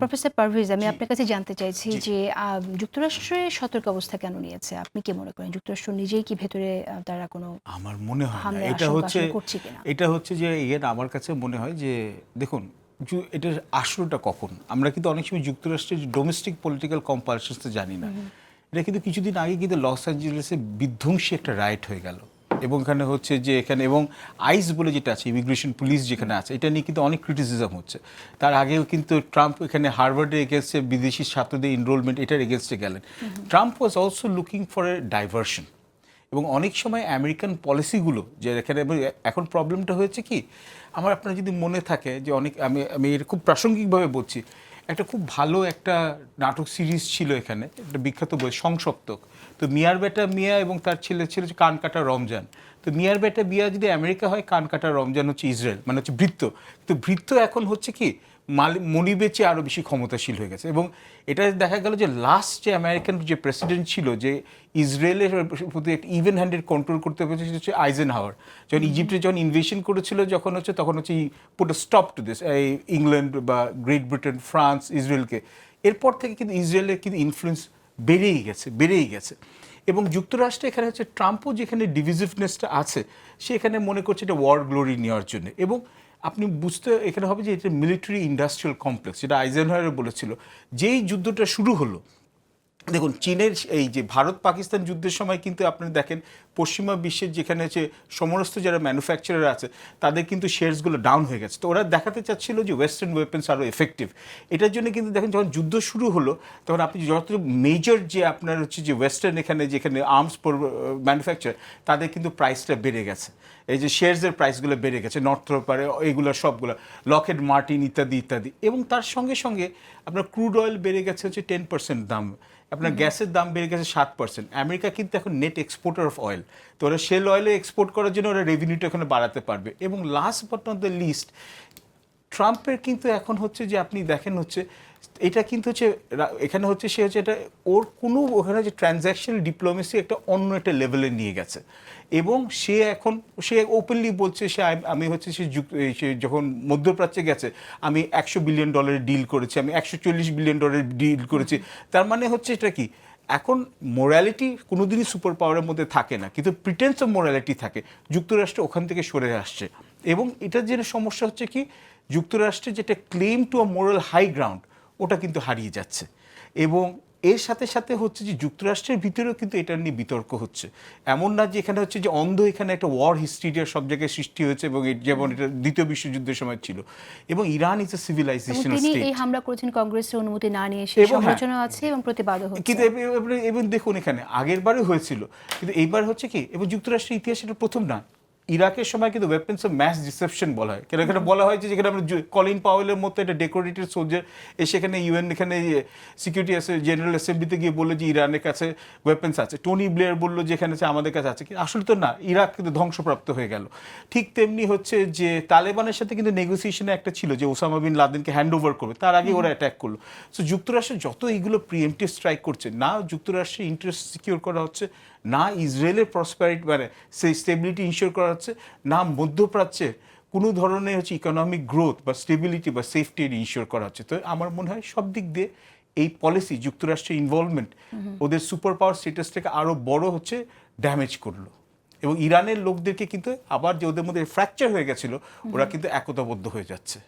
Professor Parvez, আমি জি, আপনার কাছে জানতে চাইছি জি। যে যুক্তরাষ্ট্রের সতর্ক অবস্থা কেন নিয়েছে? আপনি কি মনে করেন যুক্তরাষ্ট্র নিজেই কি ভেতরে তারা কোনো আমার মনে হয় না। হামলার এটা আশঙ্কা হচ্ছে আসলে করছে কিনা? এটা হচ্ছে যে আমার কাছে মনে হয় যে দেখুন এটার আসলটা কখন? আমরা কিন্তু অনেক সময় যুক্তরাষ্ট্রের ডোমেস্টিক পলিটিক্যাল কম্পালশনস তো জানি না। এটা কিন্তু কিছুদিন আগে কিন্তু লস অ্যাঞ্জেলেসে বিধ্বংসী একটা রাইট হয়ে গেল। এবং এখানে হচ্ছে যে এখানে এবং আইস বলে যেটা আছে ইমিগ্রেশন পুলিশ যেখানে আছে এটা নিয়ে কিন্তু অনেক ক্রিটিসিজম হচ্ছে। তার আগেও কিন্তু ট্রাম্প এখানে হার্ভার্ডের এগেনস্টে বিদেশি ছাত্রদের এনরোলমেন্ট এটার এগেনস্টে গেলেন। Trump was also looking for a diversion. এবং অনেক সময় আমেরিকান পলিসিগুলো যে এখানে এখন প্রবলেমটা হয়েছে কি আপনার যদি মনে থাকে যে অনেক আমি আমি এর খুব প্রাসঙ্গিকভাবে বলছি একটা খুব ভালো একটা নাটক সিরিজ ছিল এখানে একটা বিখ্যাত বই সংসপ্তক। তো মিয়ার বেটা মিয়া এবং তার ছেলে ছিল কান কাটা রমজান। তো মিয়ার বেটা মিয়া যদি আমেরিকা হয়, কান কাটা রমজান হচ্ছে ইসরায়েল, মানে হচ্ছে ভৃত্য। তো ভৃত্য এখন হচ্ছে কি মনি বেচে আরও বেশি ক্ষমতাশীল হয়ে গেছে। এবং এটা দেখা গেল যে লাস্ট যে আমেরিকান যে প্রেসিডেন্ট ছিল যে ইসরায়েলের প্রতি একটা ইভেন হ্যান্ডেড কন্ট্রোল করতে পেরেছে সেটা হচ্ছে আইজেনহাওয়ার। যখন ইজিপ্টে যখন ইনভেশন করেছিল তখন হচ্ছে পুট স্টপ টু দিস এই ইংল্যান্ড বা গ্রেট ব্রিটেন ফ্রান্স ইসরায়েলকে। এরপর থেকে কিন্তু ইসরায়েলের কিন্তু ইনফ্লুয়েন্স বেড়েই গেছে। এবং যুক্তরাষ্ট্রে এখানে হচ্ছে ট্রাম্পও যেখানে ডিভিজিভনেসটা আছে সেখানে মনে করছে এটা ওয়ার গ্লোরি নেওয়ার জন্য। এবং আপনি বুঝতে এখানে হবে যে এটা মিলিটারি ইন্ডাস্ট্রিয়াল কমপ্লেক্স, যেটা আইজেনহাওয়ার বলেছিল। যেই যুদ্ধটা শুরু হলো, দেখুন চীনের এই যে ভারত পাকিস্তান যুদ্ধের সময় কিন্তু আপনি দেখেন পশ্চিমা বিশ্বের যেখানে হচ্ছে সমস্ত যারা ম্যানুফ্যাকচারার আছে তাদের কিন্তু শেয়ারসগুলো ডাউন হয়ে গেছে। তো ওরা দেখাতে চাচ্ছিল যে ওয়েস্টার্ন ওয়েপন্স আরও এফেক্টিভ। এটার জন্য কিন্তু দেখেন যখন যুদ্ধ শুরু হলো তখন আপনি যত মেজর যে আপনার হচ্ছে যে ওয়েস্টার্ন যেখানে আর্মস ম্যানুফ্যাকচার তাদের কিন্তু প্রাইসটা বেড়ে গেছে। এই যে শেয়ারসের প্রাইসগুলো বেড়ে গেছে, নর্থ্রপারে এইগুলো সবগুলো, লকহেড মার্টিন ইত্যাদি ইত্যাদি। এবং তার সঙ্গে সঙ্গে আপনার ক্রুড অয়েল বেড়ে গেছে হচ্ছে 10% দাম, আপনার গ্যাসের দাম বেড়ে গেছে 7%। আমেরিকা কিন্তু এখন নেট এক্সপোর্টার অফ অয়েল। তো ওরা শেল অয়েলে এক্সপোর্ট করার জন্য ওরা রেভিনিউটা এখানে বাড়াতে পারবে। এবং last but not the least, ট্রাম্পের কিন্তু এখন হচ্ছে যে আপনি দেখেন হচ্ছে এটা কিন্তু হচ্ছে এখানে হচ্ছে সে হচ্ছে এটা ওর কোনো ওখানে যে ট্রানজ্যাকশনাল ডিপ্লোমেসি একটা অন্য একটা লেভেলে নিয়ে গেছে। এবং সে ওপেনলি বলছে আমি হচ্ছে সে যখন মধ্যপ্রাচ্যে গেছে আমি $100 বিলিয়ন ডিল করেছি, আমি $140 বিলিয়ন ডিল করেছি। তার মানে হচ্ছে এটা কি এখন মোরালিটি কোনোদিনই সুপার পাওয়ারের মধ্যে থাকে না, কিন্তু প্রিটেন্স অফ মোরালিটি থাকে। যুক্তরাষ্ট্র ওখান থেকে সরে আসছে। এবং এটার যে সমস্যা হচ্ছে কি যুক্তরাষ্ট্রের যেটা claim to a moral high ground ওটা কিন্তু হারিয়ে যাচ্ছে। এবং এর সাথে সাথে হচ্ছে যে যুক্তরাষ্ট্রের ভিতরেও কিন্তু এটা নিয়ে বিতর্ক হচ্ছে। এমন না যে এখানে হচ্ছে যে এখানে একটা ওয়ার হিস্ট্রিয়ার সব জায়গায় সৃষ্টি হয়েছে এবং যেমন এটা দ্বিতীয় বিশ্বযুদ্ধের সময় ছিল। এবং ইরান ইজ এ সিভিলাইজেশন তিনি স্টেট। এই হামলা করেছেন কংগ্রেসের অনুমতি না নিয়ে, সেই সমালোচনা আছে এবং প্রতিবাদও হচ্ছে। কিন্তু এবং দেখুন এখানে আগের বারও হয়েছিল, কিন্তু এইবার হচ্ছে কি এবং যুক্তরাষ্ট্রের ইতিহাসে এটা প্রথম না। ইরাকের সময় কিন্তু ওয়েপন্স অফ ম্যাস ডিসেপশন বলা হয়, কেন এখানে বলা হয় যে যেখানে আমরা কলিন পাওয়েলের মতো একটা ডেকোরেটেড সোলজার সেখানে ইউএন এখানে সিকিউরিটি জেনারেল অ্যাসেম্বলিতে গিয়ে বললো যে ইরানের কাছে ওয়েপন্স আছে। টনি ব্লেয়ার বললো যে এখানে আমাদের কাছে আছে, কিন্তু আসলে তো না, ইরাক কিন্তু ধ্বংসপ্রাপ্ত হয়ে গেল। ঠিক তেমনি হচ্ছে যে তালেবানের সাথে কিন্তু নেগোসিয়েশনে একটা ছিল যে ওসামা বিন লাদেনকে হ্যান্ড ওভার করবে, তার আগে ওরা অ্যাটাক করলো। সো যুক্তরাষ্ট্র যত এইগুলো প্রিএমটিভ স্ট্রাইক করছে, না যুক্তরাষ্ট্রের ইন্টারেস্ট সিকিউর করা হচ্ছে, না ইসরায়েলের প্রসপারিটি মানে সেই স্টেবিলিটি ইনশিওর করা হচ্ছে, না মধ্যপ্রাচ্যে কোনো ধরনের হচ্ছে ইকোনমিক গ্রোথ বা স্টেবিলিটি বা সেফটি ইনশিওর করা হচ্ছে। তো আমার মনে হয় সব দিক দিয়ে এই পলিসি যুক্তরাষ্ট্রের ইনভলভমেন্ট ওদের সুপার পাওয়ার স্টেটাসটাকে আরও বড় হচ্ছে ড্যামেজ করলো। এবং ইরানের লোকদেরকে কিন্তু আবার যে ওদের মধ্যে ফ্র্যাকচার হয়ে গেছিলো ওরা কিন্তু একতাবদ্ধ হয়ে যাচ্ছে।